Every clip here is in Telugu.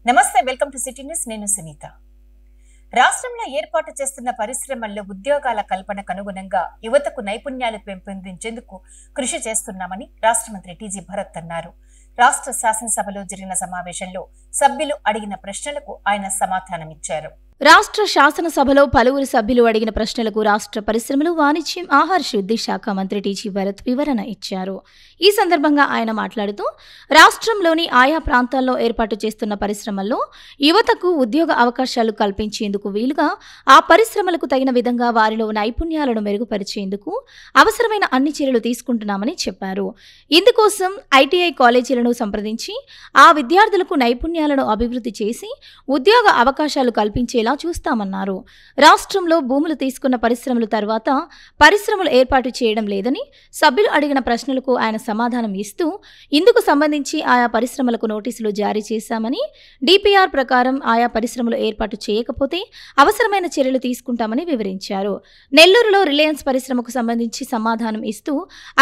నమస్తే, వెల్కమ్ టు సిటీ న్యూస్. నేను సునీత. రాష్ట్రంలో ఏర్పాటు చేస్తున్న పరిశ్రమల్లో ఉద్యోగాల కల్పనకు అనుగుణంగా యువతకు నైపుణ్యాలు పెంపొందించేందుకు కృషి చేస్తున్నామని రాష్ట్ర మంత్రి టీజీ భరత్ అన్నారు. రాష్ట్ర శాసనసభలో జరిగిన సమావేశంలో సభ్యులు అడిగిన ప్రశ్నలకు ఆయన సమాధానమిచ్చారు. రాష్ట్ర శాసనసభలో పలువురు సభ్యులు అడిగిన ప్రశ్నలకు రాష్ట్ర పరిశ్రమలు, వాణిజ్యం, ఆహార శుద్ధి శాఖ మంత్రి టీజీ భరత్ వివరణ ఇచ్చారు. ఈ సందర్భంగా ఆయన మాట్లాడుతూ రాష్ట్రంలోని ఆయా ప్రాంతాల్లో ఏర్పాటు చేస్తున్న పరిశ్రమల్లో యువతకు ఉద్యోగ అవకాశాలు కల్పించేందుకు వీలుగా ఆ పరిశ్రమలకు తగిన విధంగా వారిలో నైపుణ్యాలను మెరుగుపరిచేందుకు అవసరమైన అన్ని చర్యలు తీసుకుంటున్నామని చెప్పారు. ఇందుకోసం ఐటీఐ కాలేజీలను సంప్రదించి ఆ విద్యార్థులకు నైపుణ్యాలను అభివృద్ధి చేసి ఉద్యోగ అవకాశాలు కల్పించేలా చూస్తామన్నారు. రాష్ట్రంలో భూములు తీసుకున్న పరిశ్రమలు తర్వాత పరిశ్రమలు ఏర్పాటు చేయడం లేదని సభ్యులు అడిగిన ప్రశ్నలకు ఆయన సమాధానం ఇస్తూ ఇందుకు సంబంధించి ఆయా పరిశ్రమలకు నోటీసులు జారీ చేశామని, డిపిఆర్ ప్రకారం ఆయా పరిశ్రమలు ఏర్పాటు చేయకపోతే అవసరమైన చర్యలు తీసుకుంటామని వివరించారు. నెల్లూరులో రిలయన్స్ పరిశ్రమకు సంబంధించి సమాధానం ఇస్తూ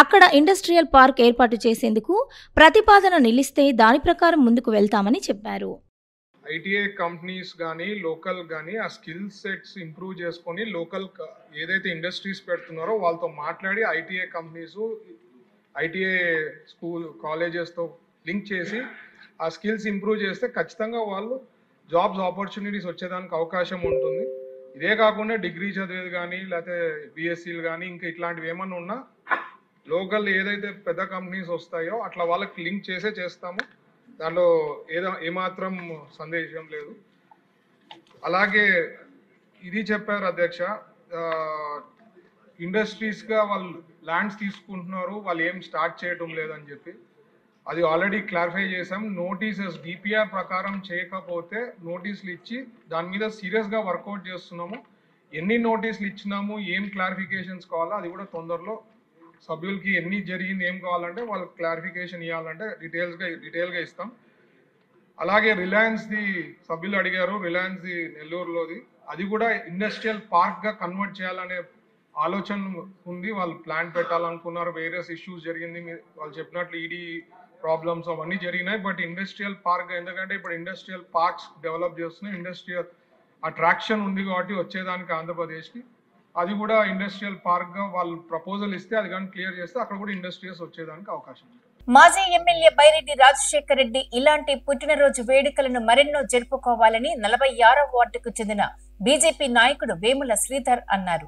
అక్కడ ఇండస్ట్రియల్ పార్క్ ఏర్పాటు చేసేందుకు ప్రతిపాదన నిలిస్తే దాని ప్రకారం ముందుకు వెళ్తామని చెప్పారు. ఐటీఐ కంపెనీస్ కానీ లోకల్ కానీ ఆ స్కిల్ సెట్స్ ఇంప్రూవ్ చేసుకొని లోకల్ ఏదైతే ఇండస్ట్రీస్ పెడుతున్నారో వాళ్ళతో మాట్లాడి ఐటీఐ కంపెనీస్, ఐటీఐ స్కూల్ కాలేజెస్తో లింక్ చేసి ఆ స్కిల్స్ ఇంప్రూవ్ చేస్తే ఖచ్చితంగా వాళ్ళు జాబ్స్ ఆపర్చునిటీస్ వచ్చేదానికి అవకాశం ఉంటుంది. ఇదే కాకుండా డిగ్రీ చదివేది కానీ లేకపోతే బిఎస్సీలు కానీ ఇంకా ఇట్లాంటివి ఏమన్నా ఉన్నా లోకల్ ఏదైతే పెద్ద కంపెనీస్ వస్తాయో అట్లా వాళ్ళకి లింక్ చేస్తాము. దాంట్లో ఏమాత్రం సందేశం లేదు. అలాగే ఇది చెప్పారు అధ్యక్ష, ఇండస్ట్రీస్గా వాళ్ళు ల్యాండ్స్ తీసుకుంటున్నారు, వాళ్ళు ఏం స్టార్ట్ చేయటం లేదని చెప్పి అది ఆల్రెడీ క్లారిఫై చేసాం. నోటీసెస్ డిపిఆర్ ప్రకారం చేయకపోతే నోటీసులు ఇచ్చి దాని మీద సీరియస్గా వర్కౌట్ చేస్తున్నాము. ఎన్ని నోటీసులు ఇచ్చినాము, ఏం క్లారిఫికేషన్స్ కావాలో అది కూడా తొందరలో సభ్యులకి ఎన్ని జరిగింది, ఏం కావాలంటే వాళ్ళకి క్లారిఫికేషన్ ఇవ్వాలంటే డీటెయిల్గా ఇస్తాం. అలాగే రిలయన్స్ది సభ్యులు అడిగారు, రిలయన్స్ది నెల్లూరులోది, అది కూడా ఇండస్ట్రియల్ పార్క్గా కన్వర్ట్ చేయాలనే ఆలోచన ఉంది. వాళ్ళు ప్లాన్ పెట్టాలనుకున్నారు. వేరియస్ ఇష్యూస్ జరిగింది, వాళ్ళు చెప్పినట్లు ఈడీ ప్రాబ్లమ్స్ అవన్నీ జరిగినాయి. బట్ ఇండస్ట్రియల్ పార్క్, ఎందుకంటే ఇప్పుడు ఇండస్ట్రియల్ పార్క్స్ డెవలప్ చేస్తున్నాయి, ఇండస్ట్రియల్ అట్రాక్షన్ ఉంది కాబట్టి వచ్చేదానికి ఆంధ్రప్రదేశ్కి అది కూడా ఇండస్ట్రియల్ పార్క్ గా వాళ్ళు ప్రపోజల్ ఇస్తే అది కానీ క్లియర్ చేస్తే అక్కడ కూడా ఇండస్ట్రీస్ వచ్చేదానికి అవకాశం ఉంది. మాజీ ఎమ్మెల్యే బైరెడ్డి రాజశేఖర్ రెడ్డి ఇలాంటి పుట్టినరోజు వేడుకలను మరెన్నో జరుపుకోవాలని 46వ వార్డుకు చెందిన బీజేపీ నాయకుడు వేముల శ్రీధర్ అన్నారు.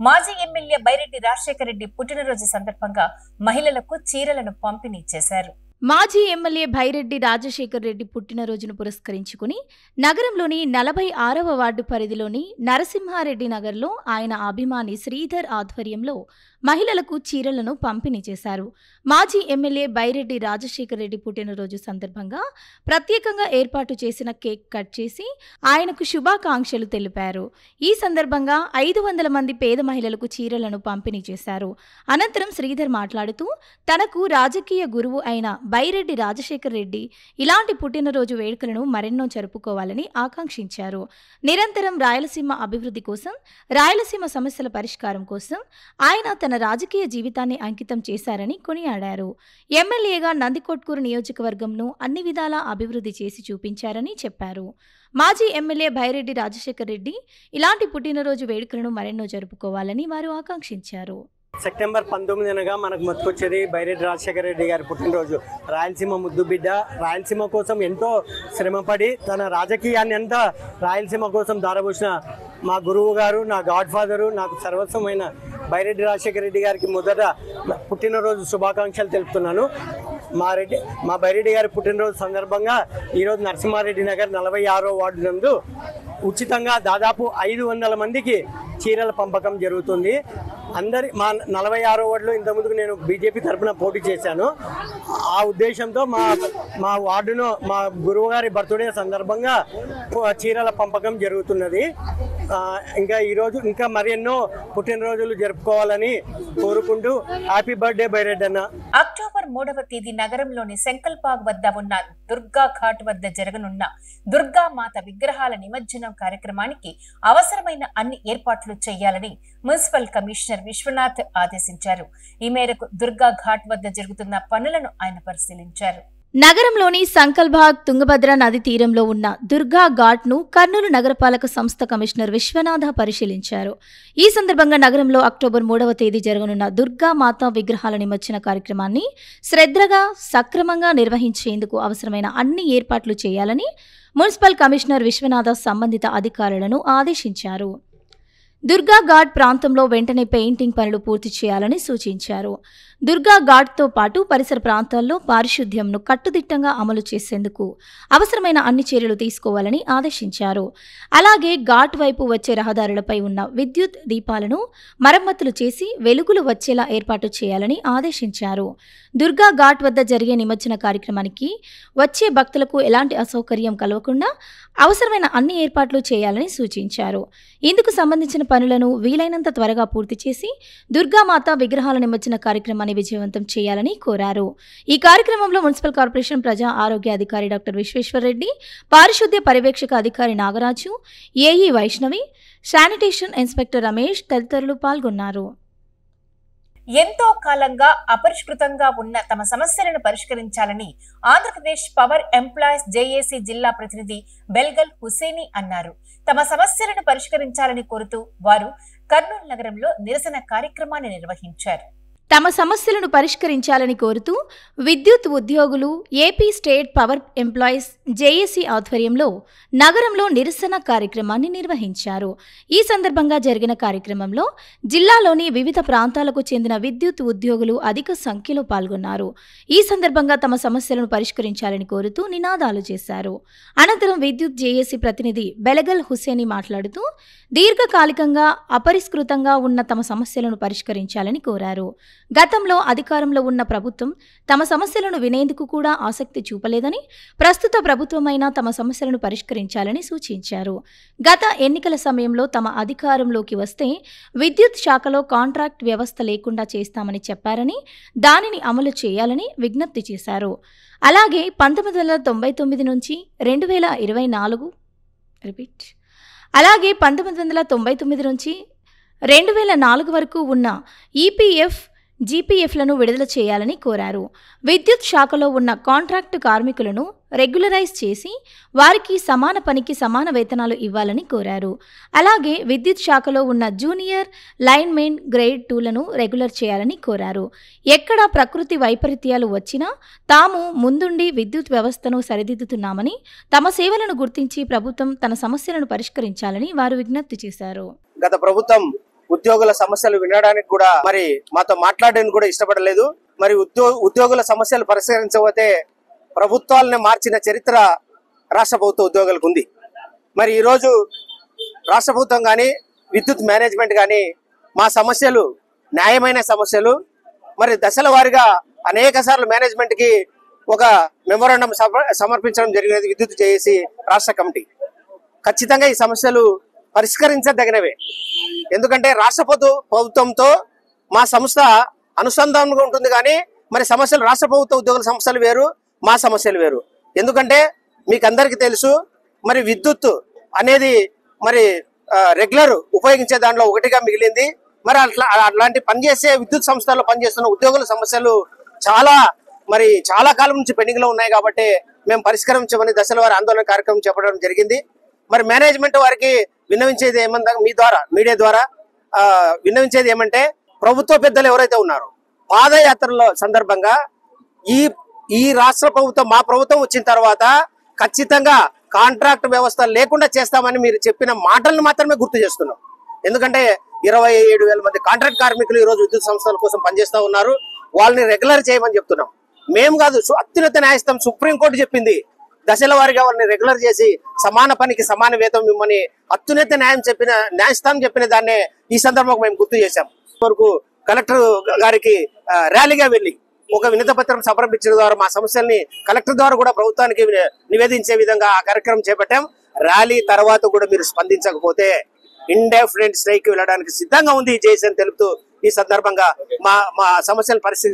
మాజీ ఎమ్మెల్యే బైరెడ్డి రాజశేఖర్ రెడ్డి పుట్టినరోజు సందర్భంగా మహిళలకు చీరలను పంపిణీ చేశారు. మాజీ ఎమ్మెల్యే బైరెడ్డి రాజశేఖర్ రెడ్డి పుట్టినరోజును పురస్కరించుకుని నగరంలోని 46వ వార్డు పరిధిలోని నరసింహారెడ్డి నగర్లో ఆయన అభిమాని శ్రీధర్ ఆధ్వర్యంలో మహిళలకు చీరలను పంపిణీ చేశారు. మాజీ ఎమ్మెల్యే బైరెడ్డి రాజశేఖర్ రెడ్డి పుట్టినరోజు సందర్భంగా ప్రత్యేకంగా ఏర్పాటు చేసిన కేక్ కట్ చేసి ఆయనకు శుభాకాంక్షలు తెలిపారు. ఈ సందర్భంగా 500 మంది పేద మహిళలకు చీరలను పంపిణీ చేశారు. అనంతరం శ్రీధర్ మాట్లాడుతూ తనకు రాజకీయ గురువు అయిన బైరెడ్డి రాజశేఖర్ రెడ్డి ఇలాంటి పుట్టినరోజు వేడుకలను మరెన్నో జరుపుకోవాలని ఆకాంక్షించారు. నిరంతరం రాయలసీమ అభివృద్ధి కోసం, రాయలసీమ సమస్యల పరిష్కారం కోసం ఆయన తన రాజకీయ జీవితాన్ని అంకితం చేశారని కొనియాడారు. ఎమ్మెల్యేగా నందికొట్కూరు నియోజకవర్గంను అన్ని విధాలా అభివృద్ధి చేసి చూపించారని చెప్పారు. మాజీ ఎమ్మెల్యే బైరెడ్డి రాజశేఖర్ రెడ్డి ఇలాంటి పుట్టినరోజు వేడుకలను మరెన్నో జరుపుకోవాలని వారు ఆకాంక్షించారు. సెప్టెంబర్ 19 అనగా మనకు మొత్తుకొచ్చేది బైరెడ్డి రాజశేఖర రెడ్డి గారి పుట్టినరోజు. రాయలసీమ ముద్దు బిడ్డ, రాయలసీమ కోసం ఎంతో శ్రమపడి తన రాజకీయాన్ని అంతా రాయలసీమ కోసం దారబోసిన మా గురువు గారు, నా గాడ్ ఫాదరు, నాకు సర్వస్వమైన బైరెడ్డి రాజశేఖర రెడ్డి గారికి మొదట పుట్టినరోజు శుభాకాంక్షలు తెలుపుతున్నాను. మా బైరెడ్డి గారి పుట్టినరోజు సందర్భంగా ఈరోజు నరసింహారెడ్డి నగర్ 46వ వార్డు నందు ఉచితంగా దాదాపు 500 మందికి చీరల పంపకం జరుగుతుంది. మా 46వ వార్డులో ఇంతకుముందుకు నేను బీజేపీ తరఫున పోటీ చేశాను. ఆ ఉద్దేశంతో మా వార్డులో మా గురువు గారి బర్త్డే సందర్భంగా చీరల పంపకం జరుగుతున్నది. ఇంకా ఈరోజు ఇంకా మరెన్నో పుట్టినరోజులు జరుపుకోవాలని కోరుకుంటూ హ్యాపీ బర్త్డే బైరెడ్డి అన్న. అక్టోబర్ 3వ తేదీ నగరంలోని శంకల్పాగ్ వద్ద ఉన్న దుర్గా ఘాట్ వద్ద జరగనున్న దుర్గా మాత విగ్రహాల నిమజ్జనం కార్యక్రమానికి అవసరమైన అన్ని ఏర్పాట్లు చేయాలని మున్సిపల్ కమిషనర్ విశ్వనాథ్ ఆదేశించారు. ఈ మేరకు దుర్గా ఘాట్ వద్ద జరుగుతున్న పనులను ఆయన పరిశీలించారు. నగరంలోని సంకల్బాగ్ తుంగభద్ర నది తీరంలో ఉన్న దుర్గా ఘాట్ను కర్నూలు నగరపాలక సంస్థ కమిషనర్ విశ్వనాథ పరిశీలించారు. ఈ సందర్భంగా నగరంలో అక్టోబర్ 3వ తేదీ జరగనున్న దుర్గా మాతా విగ్రహాల నిమజ్జన కార్యక్రమాన్ని శ్రద్ధగా సక్రమంగా నిర్వహించేందుకు అవసరమైన అన్ని ఏర్పాట్లు చేయాలని మున్సిపల్ కమిషనర్ విశ్వనాథ సంబంధిత అధికారులను ఆదేశించారు. దుర్గా ఘాట్ ప్రాంతంలో వెంటనే పెయింటింగ్ పనులు పూర్తి చేయాలని సూచించారు. దుర్గా ఘాట్తో పాటు పరిసర ప్రాంతాల్లో పారిశుద్ధ్యంను కట్టుదిట్టంగా అమలు చేసేందుకు అవసరమైన అన్ని చర్యలు తీసుకోవాలని ఆదేశించారు. అలాగే ఘాట్ వైపు వచ్చే రహదారులపై ఉన్న విద్యుత్ దీపాలను మరమ్మతులు చేసి వెలుగులు వచ్చేలా ఏర్పాటు చేయాలని ఆదేశించారు. దుర్గా ఘాట్ వద్ద జరిగే నిమజ్జన కార్యక్రమానికి వచ్చే భక్తులకు ఎలాంటి అసౌకర్యం కలగకుండా అవసరమైన అన్ని ఏర్పాట్లు చేయాలని సూచించారు. ఇందుకు సంబంధించిన పనులను వీలైనంత త్వరగా పూర్తి చేసి దుర్గామాత విగ్రహాల నిమజ్జన కార్యక్రమాన్ని విజయవంతం చేయాలని కోరారు. ఈ కార్యక్రమంలో మున్సిపల్ కార్పొరేషన్ ప్రజా ఆరోగ్య అధికారి డాక్టర్ విశ్వేశ్వరరెడ్డి, పారిశుద్ధ్య పర్యవేక్షక అధికారి Nagaraju, AE Vaishnavi, sanitation inspector Ramesh తదితరులు పాల్గొన్నారు. ఎంతో కాలంగా అపరిష్కృతంగా ఉన్న తమ సమస్యలను పరిష్కరించాలని ఆంధ్రప్రదేశ్ పవర్ ఎంప్లాయీస్ జేఏసీ జిల్లా ప్రతినిధి బెల్గల్ హుసేని అన్నారు. తమ సమస్యలను పరిష్కరించాలని కోరుతూ వారు కర్నూలు నగరంలో నిరసన కార్యక్రమాన్ని నిర్వహించారు. తమ సమస్యలను పరిష్కరించాలని కోరుతూ విద్యుత్ ఉద్యోగులు AP state power employees JAC ఆధ్వర్యంలో నగరంలో నిరసన కార్యక్రమాన్ని నిర్వహించారు. ఈ సందర్భంగా జరిగిన కార్యక్రమంలో జిల్లాలోని వివిధ ప్రాంతాలకు చెందిన విద్యుత్ ఉద్యోగులు అధిక సంఖ్యలో పాల్గొన్నారు. ఈ సందర్భంగా తమ సమస్యలను పరిష్కరించాలని కోరుతూ నినాదాలు చేశారు. అనంతరం విద్యుత్ జేఏసీ ప్రతినిధి బెలగల్ హుసేని మాట్లాడుతూ దీర్ఘకాలికంగా అపరిష్కృతంగా ఉన్న తమ సమస్యలను పరిష్కరించాలని కోరారు. గతంలో అధికారంలో ఉన్న ప్రభుత్వం తమ సమస్యలను వినేందుకు కూడా ఆసక్తి చూపలేదని, ప్రస్తుత ప్రభుత్వమైనా తమ సమస్యలను పరిష్కరించాలని సూచించారు. గత ఎన్నికల సమయంలో తమ అధికారంలోకి వస్తే విద్యుత్ శాఖలో కాంట్రాక్ట్ వ్యవస్థ లేకుండా చేస్తామని చెప్పారని, దానిని అమలు చేయాలని విజ్ఞప్తి చేశారు. అలాగే 1999 నుంచి 2004 వరకు ఉన్న ఈపీఎఫ్, జీపీఎఫ్లను విడుదల చేయాలని కోరారు. విద్యుత్ శాఖలో ఉన్న కాంట్రాక్టు కార్మికులను రెగ్యులరైజ్ చేసి వారికి సమాన పనికి సమాన వేతనాలు ఇవ్వాలని కోరారు. అలాగే విద్యుత్ శాఖలో ఉన్న జూనియర్ లైన్మెన్ గ్రేడ్ 2లను రెగ్యులర్ చేయాలని కోరారు. ఎక్కడ ప్రకృతి వైపరీత్యాలు వచ్చినా తాము ముందుండి విద్యుత్ వ్యవస్థను సరిదిద్దుతున్నామని, తమ సేవలను గుర్తించి ప్రభుత్వం తన సమస్యలను పరిష్కరించాలని వారు విజ్ఞప్తి చేశారు. గత ప్రభుత్వం ఉద్యోగుల సమస్యలు వినడానికి కూడా మరి మాతో మాట్లాడడానికి కూడా ఇష్టపడలేదు. మరి ఉద్యోగుల సమస్యలు పరిష్కరించకపోతే ప్రభుత్వాలను మార్చిన చరిత్ర రాష్ట్ర ప్రభుత్వ ఉద్యోగులకు ఉంది. మరి ఈరోజు రాష్ట్ర ప్రభుత్వం కానీ విద్యుత్ మేనేజ్మెంట్ కానీ మా సమస్యలు న్యాయమైన సమస్యలు మరి దశల వారీగా అనేక సార్లు మేనేజ్మెంట్కి ఒక మెమోరాండం సమర్పించడం జరిగినది విద్యుత్ చేసి రాష్ట్ర కమిటీ. ఖచ్చితంగా ఈ సమస్యలు పరిష్కరించదగినవే. ఎందుకంటే రాష్ట్ర ప్రభుత్వంతో మా సంస్థ అనుసంధానంగా ఉంటుంది. కానీ మరి సమస్యలు రాష్ట్ర ప్రభుత్వ ఉద్యోగుల సమస్యలు వేరు, మా సమస్యలు వేరు. ఎందుకంటే మీకు అందరికీ తెలుసు, మరి విద్యుత్ అనేది మరి రెగ్యులర్ ఉపయోగించే దాంట్లో ఒకటిగా మిగిలింది. మరి అట్లాంటి పనిచేసే విద్యుత్ సంస్థల్లో పనిచేస్తున్న ఉద్యోగుల సమస్యలు చాలా కాలం నుంచి పెండింగ్ లో ఉన్నాయి. కాబట్టి మేము పరిష్కరించమని దశల వారి ఆందోళన కార్యక్రమం చేపట్టడం జరిగింది. మరి మేనేజ్మెంట్ వారికి విన్నవించేది ఏమంటే, మీ ద్వారా మీడియా ద్వారా విన్నవించేది ఏమంటే, ప్రభుత్వ పెద్దలు ఎవరైతే ఉన్నారో పాదయాత్రల సందర్భంగా ఈ రాష్ట్ర ప్రభుత్వం, మా ప్రభుత్వం వచ్చిన తర్వాత ఖచ్చితంగా కాంట్రాక్ట్ వ్యవస్థ లేకుండా చేస్తామని మీరు చెప్పిన మాటలను మాత్రమే గుర్తు చేస్తున్నాం. ఎందుకంటే 27,000 మంది కాంట్రాక్ట్ కార్మికులు ఈరోజు విద్యుత్ సంస్థల కోసం పనిచేస్తూ ఉన్నారు. వాళ్ళని రెగ్యులర్ చేయమని చెప్తున్నాం. మేము కాదు, అత్యున్నత న్యాయస్థానం సుప్రీంకోర్టు చెప్పింది దశల వారీగా వాళ్ళని రెగ్యులర్ చేసి సమాన పనికి సమాన వేతనం ఇవ్వమని అత్యున్నత న్యాయస్థానం చెప్పిన దాన్నే ఈ సందర్భంగా మేము గుర్తు చేశాం. వరకు కలెక్టర్ గారికి ర్యాలీగా వెళ్లి ఒక వినతి పత్రం సమర్పించడం ద్వారా మా సమస్యల్ని కలెక్టర్ ద్వారా కూడా ప్రభుత్వానికి నివేదించే విధంగా ఆ కార్యక్రమం చేపట్టాం. ర్యాలీ తర్వాత కూడా మీరు స్పందించకపోతే ఇండెఫినెట్ స్ట్రైక్ వెళ్ళడానికి సిద్ధంగా ఉంది జేఏసీ అని తెలుపుతూ ఈ సందర్భంగా మా సమస్యల పరిస్థితి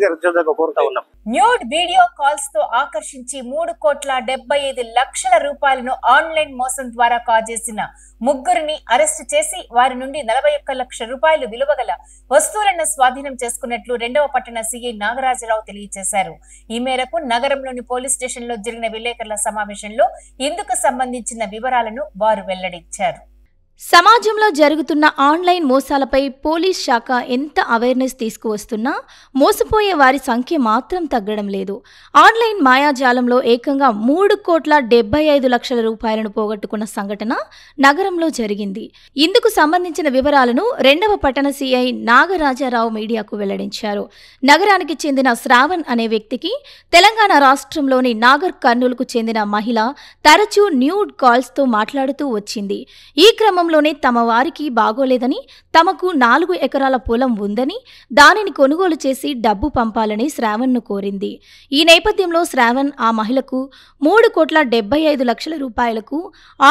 కోరుతా ఉన్నాం. న్యూడ్ వీడియో కాల్స్ తో ఆకర్షించి 3,75,00,000 రూపాయలను ఆన్లైన్ మోసం ద్వారా కాజేసిన ముగ్గురిని అరెస్టు చేసి వారి నుండి 41 లక్షల రూపాయలు విలువగల వస్తువులను స్వాధీనం చేసుకున్నట్లు 2వ పట్టణ సిఐ నాగరాజరావు తెలియజేశారు. ఈ మేరకు నగరంలోని పోలీస్ స్టేషన్ లో జరిగిన విలేకరుల సమావేశంలో ఇందుకు సంబంధించిన వివరాలను వారు వెల్లడించారు. సమాజంలో జరుగుతున్న ఆన్లైన్ మోసాలపై పోలీస్ శాఖ ఎంత అవేర్నెస్ తీసుకువస్తున్నా మోసపోయే వారి సంఖ్య మాత్రం తగ్గడం లేదు. ఆన్లైన్ మాయాజాలంలో ఏకంగా 3,75,00,000 రూపాయలను పోగొట్టుకున్న సంఘటన నగరంలో జరిగింది. ఇందుకు సంబంధించిన వివరాలను 2వ పట్టణ సిఐ నాగరాజరావు మీడియాకు వెల్లడించారు. నగరానికి చెందిన శ్రావణ్ అనే వ్యక్తికి తెలంగాణ రాష్ట్రంలోని నాగర్ కర్నూలుకు చెందిన మహిళ తరచూ న్యూడ్ కాల్స్ తో మాట్లాడుతూ వచ్చింది. ఈ క్రమంలోనే తమ వారికి బాగోలేదని, తమకు 4 ఎకరాల పొలం ఉందని, దానిని కొనుగోలు చేసి డబ్బు పంపాలని శ్రావణ్ను కోరింది. ఈ నేపథ్యంలో శ్రావణ్ ఆ మహిళకు 3,75,00,000 రూపాయలకు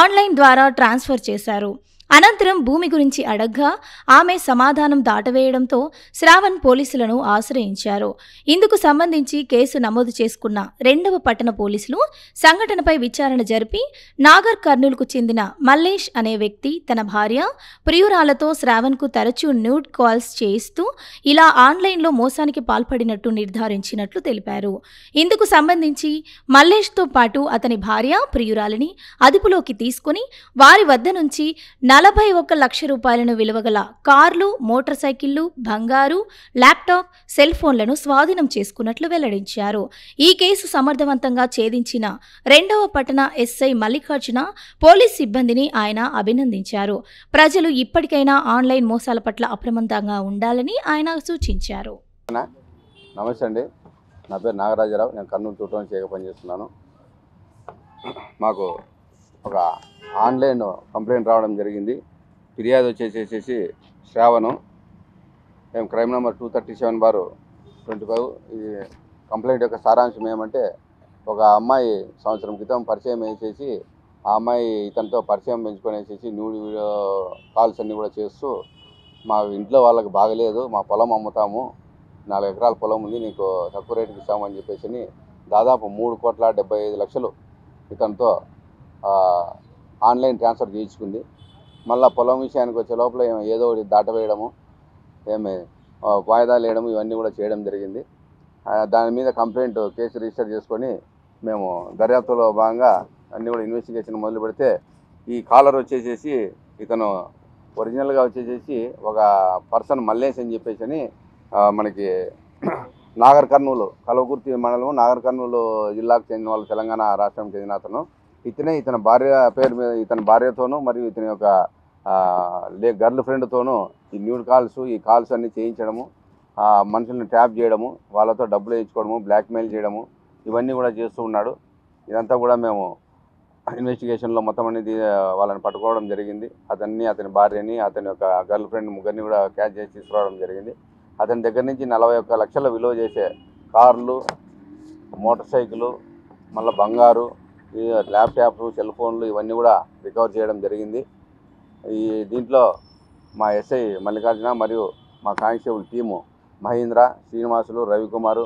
ఆన్లైన్ ద్వారా ట్రాన్స్ఫర్ చేశారు. అనంతరం భూమి గురించి అడగ్గా ఆమె సమాధానం దాటవేయడంతో శ్రావణ్ పోలీసులను ఆశ్రయించారు. ఇందుకు సంబంధించి కేసు నమోదు చేసుకున్న 2వ పట్టణ పోలీసులు సంఘటనపై విచారణ జరిపి నాగర్ కర్నూలుకు చెందిన మల్లేష్ అనే వ్యక్తి తన భార్య ప్రియురాలతో శ్రావణ్కు తరచూ న్యూడ్ కాల్స్ చేయిస్తూ ఇలా ఆన్లైన్లో మోసానికి పాల్పడినట్టు నిర్ధారించినట్లు తెలిపారు. ఇందుకు సంబంధించి మల్లేష్తో పాటు అతని భార్య ప్రియురాలిని అదుపులోకి తీసుకుని వారి వద్ద నుంచి 41 లక్షల రూపాయలను విలువగల కార్లు, మోటార్ సైకిళ్లు, బంగారు, ల్యాప్టాప్, సెల్ ఫోన్లను స్వాధీనం చేసుకున్నట్లు వెల్లడించారు. ఈ కేసు సమర్థవంతంగా ఛేదించిన 2వ పట్టణ ఎస్ఐ మల్లికార్జున పోలీస్ సిబ్బందిని ఆయన అభినందించారు. ప్రజలు ఇప్పటికైనా ఆన్లైన్ మోసాల పట్ల అప్రమత్తంగా ఉండాలని ఆయన సూచించారు. నమస్తే అండి, నా పేరు నాగరాజరావు. నేను కర్నూలు టూటౌన్ చేయగా పనిచేస్తున్నాను. మాకు ఒక ఆన్లైన్ కంప్లైంట్ రావడం జరిగింది. ఫిర్యాదు వచ్చేసేసి శ్రావణు, మేము క్రైమ్ నెంబర్ 237/25. ఈ కంప్లైంట్ యొక్క సారాంశం ఏమంటే, ఒక అమ్మాయి సంవత్సరం క్రితం పరిచయం వేసేసి ఆ అమ్మాయి ఇతనితో పరిచయం పెంచుకొనేసేసి న్యూడ్ వీడియో కాల్స్ అన్నీ కూడా చేస్తూ, మా ఇంట్లో వాళ్ళకి బాగలేదు, మా పొలం అమ్ముతాము, 4 ఎకరాల పొలం ఉంది, నీకు తక్కువ రేటుకి ఇస్తామని చెప్పేసి దాదాపు 3,75,00,000 ఇతనితో ఆన్లైన్ ట్రాన్స్ఫర్ చేయించుకుంది. మళ్ళీ పొలం విషయానికి వచ్చే లోపల ఏదో ఒకటి దాటవేయడము, వాయిదాలు వేయడము, ఇవన్నీ కూడా చేయడం జరిగింది. దాని మీద కంప్లైంట్ కేసు రిజిస్టర్ చేసుకొని మేము దర్యాప్తులో భాగంగా అన్నీ కూడా ఇన్వెస్టిగేషన్ మొదలు పెడితే, ఈ కాలర్ వచ్చేసేసి ఇతను ఒరిజినల్గా వచ్చేసేసి ఒక పర్సన్ మల్లేష్ అని చెప్పేసి మనకి నాగర్ కర్నూలు కల్వకుర్తి మండలము నాగర్ కర్నూలు జిల్లాకు చెందిన వాళ్ళు, తెలంగాణ రాష్ట్రం చెందిన అతను. ఇతని భార్య పేరు మీద ఇతని భార్యతోనూ మరియు ఇతని యొక్క గర్ల్ ఫ్రెండ్తోనూ ఈ న్యూడ్ కాల్స్, ఈ కాల్స్ అన్నీ చేయించడము, మనుషుల్ని ట్యాప్ చేయడము, వాళ్ళతో డబ్బులు వేయించుకోవడము, బ్లాక్మెయిల్ చేయడము, ఇవన్నీ కూడా చేస్తూ ఉన్నాడు. ఇదంతా కూడా మేము ఇన్వెస్టిగేషన్లో మొత్తం అనేది వాళ్ళని పట్టుకోవడం జరిగింది. అతని భార్యని, అతని యొక్క గర్ల్ ఫ్రెండ్ ముగ్గురిని కూడా క్యాచ్ చేసి తీసుకురావడం జరిగింది. అతని దగ్గర నుంచి 41 లక్షల విలువ చేసే కార్లు, మోటార్ సైకిల్, మళ్ళీ బంగారు, ఈ ల్యాప్టాప్లు, సెల్ ఫోన్లు ఇవన్నీ కూడా రికవర్ చేయడం జరిగింది. దీంట్లో మా ఎస్ఐ మల్లికార్జున మరియు మా కానిస్టేబుల్ టీము మహేంద్ర, శ్రీనివాసులు, రవికుమారు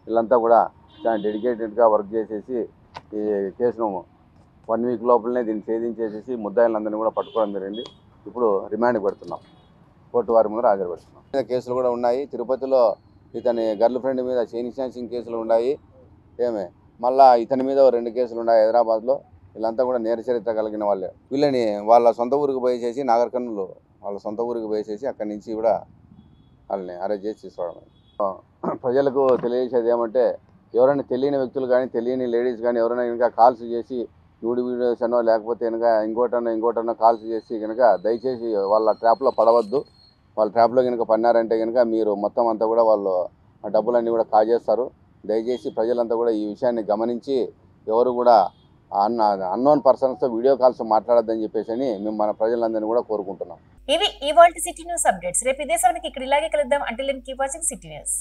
వీళ్ళంతా కూడా చాలా డెడికేటెడ్గా వర్క్ చేసేసి ఈ కేసును 1 వీక్ లోపలనే దీన్ని ఛేదించేసేసి ముద్దాయిలందరినీ కూడా పట్టుకోవడం జరిగింది. ఇప్పుడు రిమాండ్కి పెడుతున్నాం, కోర్టు వారి ముందు హాజరుపడుతున్నాం. కేసులు కూడా ఉన్నాయి. తిరుపతిలో ఇతని గర్ల్ ఫ్రెండ్ మీద చైన్ స్నాచింగ్ కేసులు ఉన్నాయి. మళ్ళీ ఇతని మీద 2 కేసులు ఉన్నాయి హైదరాబాద్లో. వీళ్ళంతా కూడా నేర చరిత్ర కలిగిన వాళ్ళే. వీళ్ళని వాళ్ళ సొంత ఊరికి పోయేసేసి నాగర్ కర్నూలు వాళ్ళ సొంత ఊరికి పోయేసేసి అక్కడి నుంచి కూడా వాళ్ళని అరెస్ట్ చేసి తీసుకోవడం. ప్రజలకు తెలియజేసేది ఏమంటే, ఎవరైనా తెలియని వ్యక్తులు కానీ తెలియని లేడీస్ కానీ ఎవరైనా కనుక కాల్స్ చేసి న్యూడ్ వీడియోస్ అనో లేకపోతే కనుక ఇంకోటనో కాల్స్ చేసి కనుక దయచేసి వాళ్ళ ట్రాప్లో పడవద్దు. వాళ్ళ ట్రాప్లో కనుక పడినారంటే కనుక మీరు మొత్తం అంతా కూడా వాళ్ళు డబ్బులన్నీ కూడా కాజేస్తారు. దయచేసి ప్రజలంతా కూడా ఈ విషయాన్ని గమనించి ఎవరు కూడా అన్నోన్ పర్సన్స్తో వీడియో కాల్స్ మాట్లాడొద్దని చెప్పేసి మేము మన ప్రజలందరినీ కూడా కోరుకుంటున్నాం. ఇవి ఇవాల్టి సిటీ న్యూస్ అప్డేట్స్. రేపు ఇదే సమయానికి ఇక్కడ ఇలాగే కలుద్దాం. Until then keep watching city news.